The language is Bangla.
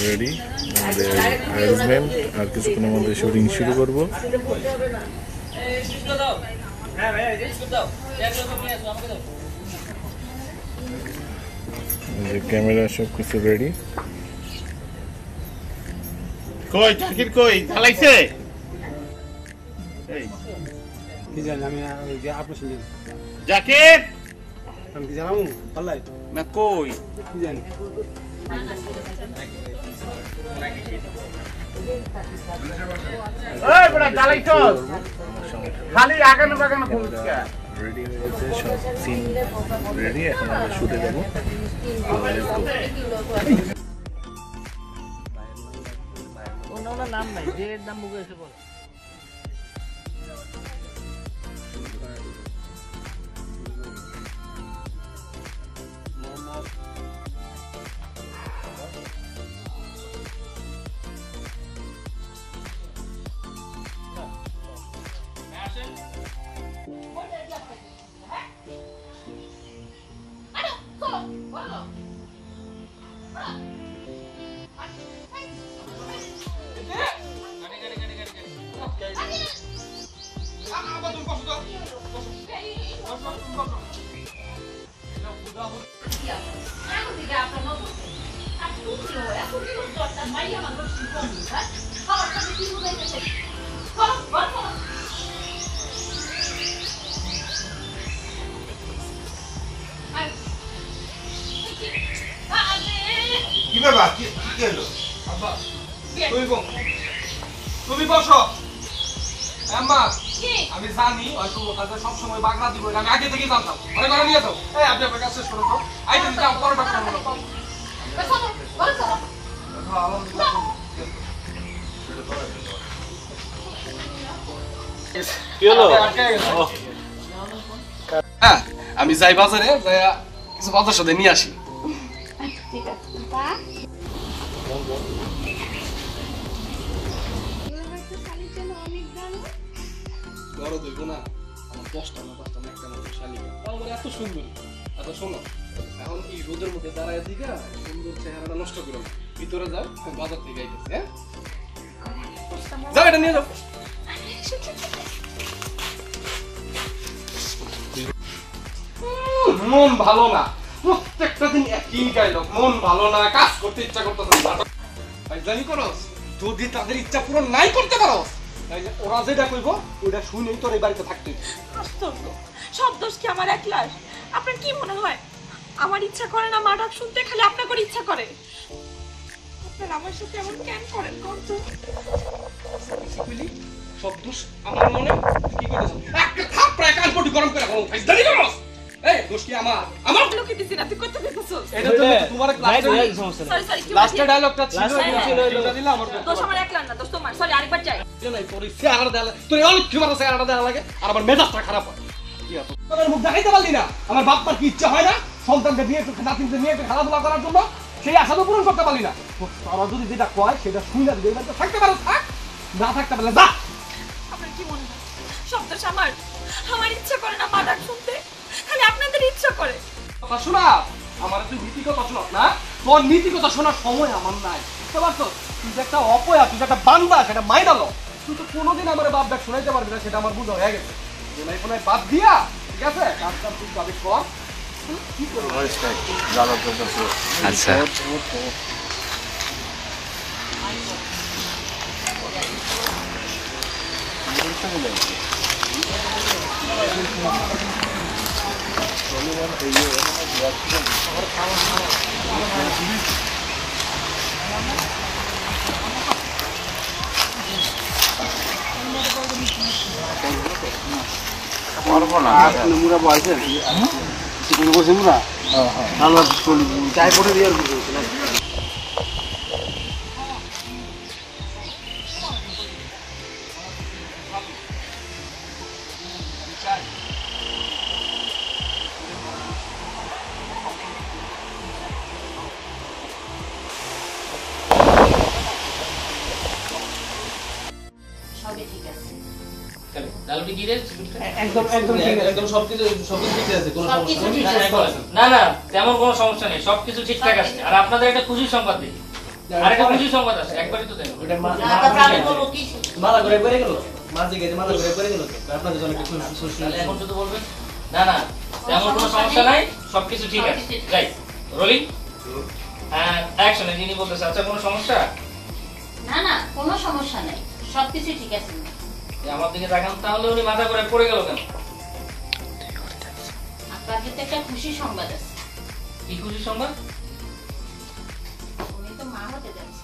রেডি আমাদের অ্যারেঞ্জমেন্ট আর কিছুক্ষণের মধ্যে শুটিং শুরু করবো। ক্যামেরা সব কিছু রেডি। কই জাকির কই চালাইছে কি জানি আমি আপনার শুনি জাকির আমি কি জানাবো পাল্লাই না কই কি জানি এই বড় চালাইছো খালি আগানো বাগানো ফুলছ রেডি হয়ে গেছে, সব সিন রেডি, এখন আমরা শুটে যাবো। ওনার নাম নাই, যে নাম মুখে এসে বল। কি বাবা কি হলো আব্বা তুমি বসো আম্মা আমি জানি হয়তো কাছে সব সময় বাগড়া দিব আমি আগে থেকে জানতাম আরে বাড়া নিয়ে যাও এই আপনি আপনার কাছে শেষ করুন তো আইটেম যাও পরোটা করুন কি হলো? হ্যাঁ আমি যাই বাজারে যাই কিছু বাজার সাথে নিয়ে আসি। ঠিক আছে বড় দেখবো না আমার 10টা না 5টা না একটা মতো শালিকা তাও মানে এত সুন্দর। আচ্ছা শোনো এখন এই রোদের মধ্যে দাঁড়ায় দিকা সুন্দর চেহারাটা নষ্ট করো না, ভিতরে যাও বাজার থেকে আইতেছি। হ্যাঁ যাও এটা নিয়ে যাও। মন ভালো না, প্রত্যেকটা দিন একই ডায়লগ, মন ভালো না, কাজ করতে ইচ্ছা করতেছে না। জানি করস যদি তাদের ইচ্ছা পূরণ নাই করতে পারো ওরা যেটা কইব ওটা শুনেই তোর এই বাড়িতে থাকতে। আশ্চর্য, সব দোষ কি আমার একলার? আপনার কি মনে হয় আমার ইচ্ছা করে না মা ডাক শুনতে, খালি আপনার করে ইচ্ছা করে? আপনার আমার সাথে এমন কেন করেন কত? সব দোষ আমার মনে কি কইতেছ? একটা থাপড়া কালপটি গরম করে বল জানি করস এই দোষ কি আমার? আমার লোকে দিছি না, তুই কত দিতেছস? এটা তো তোমার ক্লাস সরি সরি কি লাস্টের ডায়লগটা ছিল এটা দিলা আমার দোষ আমার একলার না, দোষ তোমার। সরি আরেকবার চাই। নাই তোর চেহারা দেয়া তোর অনেক কি মারা চেহারাটা দেয়া লাগে আর আমার মেজাজটা খারাপ হয়। কি আছে তোর মুখ দেখাইতে পারলি না? আমার বাপমার কি ইচ্ছা হয় না সন্তানকে নিয়ে একটু নাতিনকে নিয়ে একটু খেলাধুলা করার জন্য? সেই আশা তো পূরণ করতে পারলি না। তারা যদি যেটা কয় সেটা শুনে দিবে, এবার থাকতে পারো থাক, না থাকতে পারলে যা। আপনার কি মনে হয় সব দোষ আমার? আমার ইচ্ছা করে না মা ডাক শুনতে, খালি আপনাদের ইচ্ছা করে। কথা শোনা আমার তুই নীতি কথা শোনা না, তোর নীতি কথা শোনার সময় আমার নাই। বুঝতে পারছো? তুই যে একটা অপয়া, তুই যে একটা বান্দা, সেটা মাইনালো। তুই তো কোনোদিন আমার বাপ ডাক শোনাইতে পারবি না, সেটা আমার বুঝ হয়ে গেছে। ফোনাই ফোনাই বাদ দিয়া ঠিক আছে কাজ কাম তুই যাবি কর। কি করবো আচ্ছা মুরা বয়সে বসে মুরা ভালো চাই পড়ে দিয়ে না না তেমন কোনো সমস্যা নেই, সবকিছু ঠিকঠাক আছে। আর আপনাদের একটা খুশির সংবাদ দিই, আরেকটা খুশি সংবাদ আছে, একবারই তো দেন। তারপর আমি বলবো কি মাথা ঘুরে পড়ে গেল, মাঝে গেছে মাথা ঘুরে পড়ে গেল, আপনাদের জন্য একটু সুস্থ। তাহলে এখন শুধু বলবেন না না তেমন কোনো সমস্যা নাই, সবকিছু ঠিক আছে। যাই রোলিং হ্যাঁ অ্যাকশনে যিনি বলতেছে আচ্ছা কোনো সমস্যা? না না কোনো সমস্যা নাই, সবকিছু ঠিক আছে। আমার দিকে তাকান, তাহলে উনি মাথা ঘুরে পড়ে গেল কেন? আপনার কিন্তু একটা খুশি সংবাদ আছে। কি খুশি সংবাদ? উনি তো মা হতে যাচ্ছে।